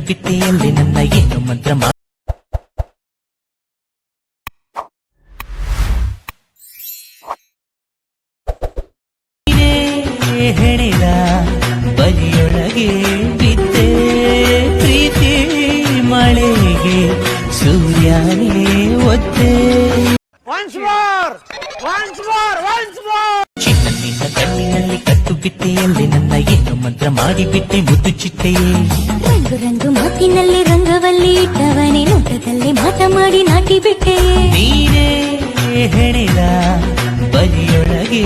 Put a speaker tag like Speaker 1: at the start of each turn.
Speaker 1: ಬಿಟ್ಟೆಯಲ್ಲಿ ನನ್ನ ಏನು ಮಂತ್ರ ಹೆಣೆದ ಬಲಿಯೊಳಗೆ ಬಿದ್ದೆ ಪ್ರೀತಿ ಮಳೆಗೆ ಸೂರ್ಯನೇ ಒದ್ದೆ ಚಿನ್ನ ಕಣ್ಣಿನಲ್ಲಿ ಕಟ್ಟು ಬಿಟ್ಟೆಯಲ್ಲಿ ನನ್ನ ಏನು ಮಂತ್ರ ಮಾಡಿಬಿಟ್ಟೆ ಮುದ್ದು ಚಿಟ್ಟೆಯೇ
Speaker 2: ರಂಗು ರಂಗು ಮಾತಿನಲ್ಲಿ ರಂಗವಲ್ಲಿ ಇಟ್ಟವನೇ ನೋಟದಲ್ಲಿ ಮಾತ ಮಾಡಿ ನಾಟಿ ಬಿಟ್ಟೆ
Speaker 1: ನೀನೇ ಹೆಣೆದ ಬಲಿಯೊಳಗೆ